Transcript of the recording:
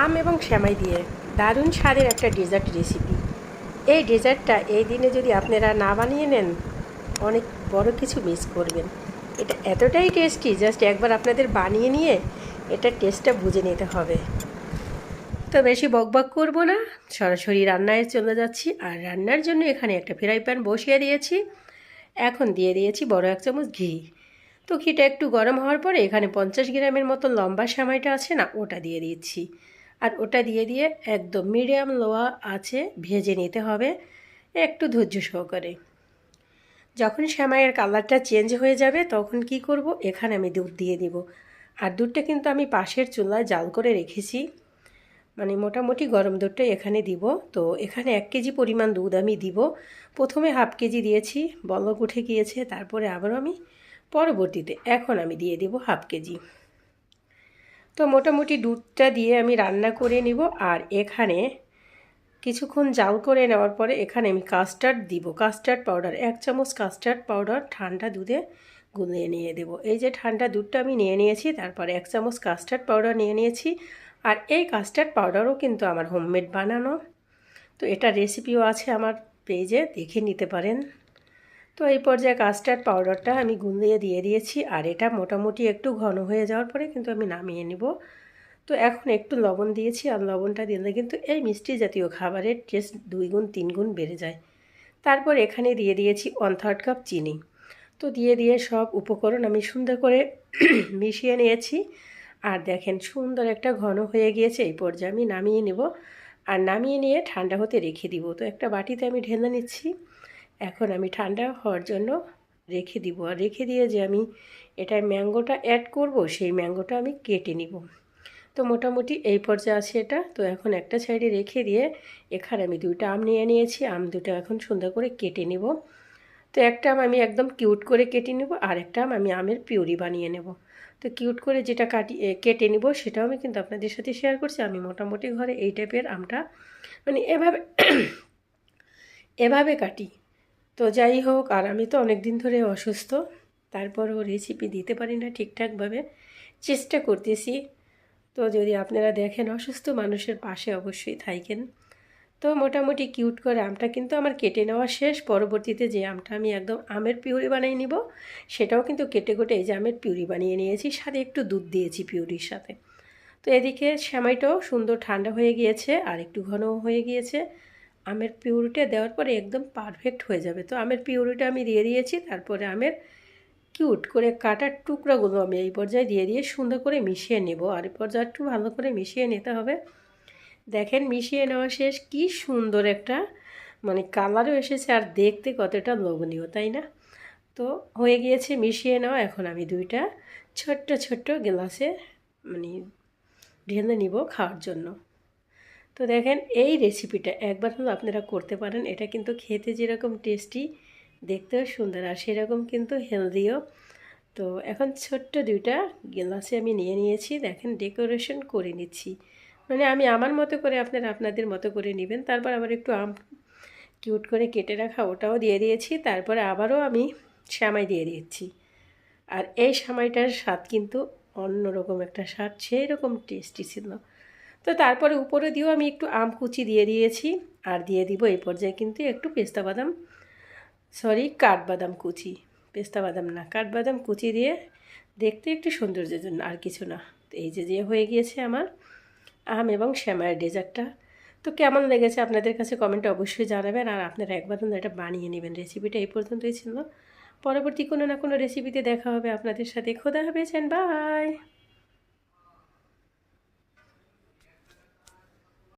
আম এবং সেমাই দিয়ে দারুণ স্বাদের একটা ডেজার্ট রেসিপি। এই ডেজার্টটা এই দিনে যদি আপনারা না বানিয়ে নেন, অনেক বড় কিছু মিস করবেন। এটা এতটাই টেস্টি, জাস্ট একবার আপনাদের বানিয়ে নিয়ে এটার টেস্টটা বুঝে নিতে হবে। তো বেশি বকবক করব না, সরাসরি রান্নায় চলে যাচ্ছি। আর রান্নার জন্য এখানে একটা ফ্রাই প্যান বসিয়ে দিয়েছি। এখন দিয়ে দিয়েছি বড় 1 চামচ ঘি। তো ঘিটা একটু গরম হওয়ার পরে এখানে 50 গ্রামের মতো লম্বা সেমাইটা আছে না, ওটা দিয়ে দিচ্ছি। আর ওটা দিয়ে একদম মিডিয়াম লোয়া আছে ভেজে নিতে হবে একটু ধৈর্য সহকারে। যখন সেমাইয়ের কালারটা চেঞ্জ হয়ে যাবে তখন কি করব, এখানে আমি দুধ দিয়ে দিব। আর দুধটা কিন্তু আমি পাশের চুলায় জাল করে রেখেছি, মানে মোটামুটি গরম দুধটা এখানে দিব। তো এখানে 1 কেজি পরিমাণ দুধ আমি দিব। প্রথমে হাফ কেজি দিয়েছি, বলক উঠে গিয়েছে, তারপরে আবারও আমি পরবর্তীতে এখন আমি দিয়ে দিব হাফ কেজি। তো মোটামুটি দুধটা দিয়ে আমি রান্না করে নিব। আর এখানে কিছুক্ষণ জাল করে নেওয়ার পরে এখানে আমি কাস্টার্ড দিব, কাস্টার্ড পাউডার 1 চামচ কাস্টার্ড পাউডার ঠান্ডা দুধে গুলিয়ে নিয়ে দেব। এই যে ঠান্ডা দুধটা আমি নিয়ে নিয়েছি, তারপরে 1 চামচ কাস্টার্ড পাউডার নিয়ে নিয়েছি। আর এই কাস্টার্ড পাউডারও কিন্তু আমার হোমমেড বানানো। তো এটা রেসিপিও আছে আমার পেজে, দেখে নিতে পারেন। তো এই পর্যায়ে কাস্টার্ড পাউডারটা আমি গুলিয়ে দিয়ে দিয়েছি। আর এটা মোটামুটি একটু ঘন হয়ে যাওয়ার পরে কিন্তু আমি নামিয়ে নিব। তো এখন একটু লবণ দিয়েছি, আর লবণটা দিলে কিন্তু এই মিষ্টি জাতীয় খাবারের টেস্ট 2 গুণ 3 গুণ বেড়ে যায়। তারপর এখানে দিয়ে দিয়েছি 1/3 কাপ চিনি। তো দিয়ে সব উপকরণ আমি সুন্দর করে মিশিয়ে নিয়েছি। আর দেখেন সুন্দর একটা ঘন হয়ে গিয়েছে। এই পর্যায়ে আমি নামিয়ে নেব। আর নামিয়ে নিয়ে ঠান্ডা হতে রেখে দিব। তো একটা বাটিতে আমি ঢেলে নিচ্ছি। এখন আমি ঠান্ডা হওয়ার জন্য রেখে দিব। আর রেখে দিয়ে যে আমি এটার ম্যাঙ্গোটা অ্যাড করব, সেই ম্যাঙ্গোটা আমি কেটে নিব। তো মোটামুটি এই পর্যায়ে আছে এটা। তো এখন একটা সাইডে রেখে দিয়ে এখানে আমি 2টা আম নিয়ে নিয়েছি। আম দুটো এখন সুন্দর করে কেটে নিব। তো একটা আম আমি একদম কিউট করে কেটে নেব, আর একটা আম আমি আমের পিউরি বানিয়ে নেব। তো কিউট করে যেটা কেটে নিব সেটাও আমি কিন্তু আপনাদের সাথে শেয়ার করছি। আমি মোটামুটি ঘরে এই টাইপের আমটা মানে এভাবে কাটি। তো যাই হোক, আর আমি তো অনেক দিন ধরে অসুস্থ, তারপরও রেসিপি দিতে পারি না ঠিকঠাকভাবে, চেষ্টা করতেছি। তো যদি আপনারা দেখেন অসুস্থ মানুষের পাশে অবশ্যই থাকেন। তো মোটামুটি কিউট করে আমটা কিন্তু আমার কেটে নেওয়া শেষ। পরবর্তীতে যে আমটা আমি একদম আমের পিউরি বানিয়ে নিব, সেটাও কিন্তু কেটে এই যে আমের পিউরি বানিয়ে নিয়েছি, সাথে একটু দুধ দিয়েছি পিউরির সাথে। তো এদিকে সেমাইটাও সুন্দর ঠান্ডা হয়ে গিয়েছে, আর একটু ঘনও হয়ে গিয়েছে। আমের পিউরিটা দেওয়ার পরে একদম পারফেক্ট হয়ে যাবে। তো আমের পিউরিটা আমি দিয়ে দিয়েছি, তারপরে আমের কিউট করে কাটার টুকরাগুলো আমি এই পর্যায়ে দিয়ে সুন্দর করে মিশিয়ে নেব। আর এই পর্যায়ে একটু ভালো করে মিশিয়ে নিতে হবে। দেখেন মিশিয়ে নেওয়া শেষ, কি সুন্দর একটা মানে কালারও এসেছে, আর দেখতে কতটা লোভনীয়, তাই না? তো হয়ে গিয়েছে মিশিয়ে নেওয়া। এখন আমি 2টা ছোট্ট ছোট্ট গ্লাসে মানে ঢেলে নিব খাওয়ার জন্য। তো দেখেন এই রেসিপিটা একবার হলো আপনারা করতে পারেন। এটা কিন্তু খেতে যেরকম টেস্টি, দেখতেও সুন্দর, আর সেরকম কিন্তু হেলদিও। তো এখন ছোট্ট 2টা গ্লাসে আমি নিয়ে নিয়েছি। দেখেন ডেকোরেশন করে নিচ্ছি, মানে আমি আমার মতো করে, আপনারা আপনাদের মতো করে নেবেন। তারপর আবার একটু আম কিউট করে কেটে রাখা ওটাও দিয়ে দিয়েছি। তারপরে আবারও আমি সেমাই দিয়ে দিচ্ছি। আর এই সেমাইটার স্বাদ কিন্তু অন্যরকম একটা স্বাদ, সেই রকম টেস্টি ছিল। তো তারপরে উপরে দিয়েও আমি একটু আম কুচি দিয়ে দিয়েছি। আর দিয়ে দিব এই পর্যায়ে কিন্তু একটু কাঠবাদাম কুচি, পেস্তা বাদাম না, কাঠবাদাম কুচি দিয়ে দেখতে একটু সৌন্দর্যের জন্য, আর কিছু না। তো এই যে হয়ে গিয়েছে আমার আম এবং সেমাইয়ের ডেজার্টটা। তো কেমন লেগেছে আপনাদের কাছে কমেন্টে অবশ্যই জানাবেন। আর আপনারা একবার এটা বানিয়ে নেবেন। রেসিপিটা এই পর্যন্তই ছিল। পরবর্তী কোনো না কোনো রেসিপিতে দেখা হবে আপনাদের সাথে। খোদা হাফেজ, বাই।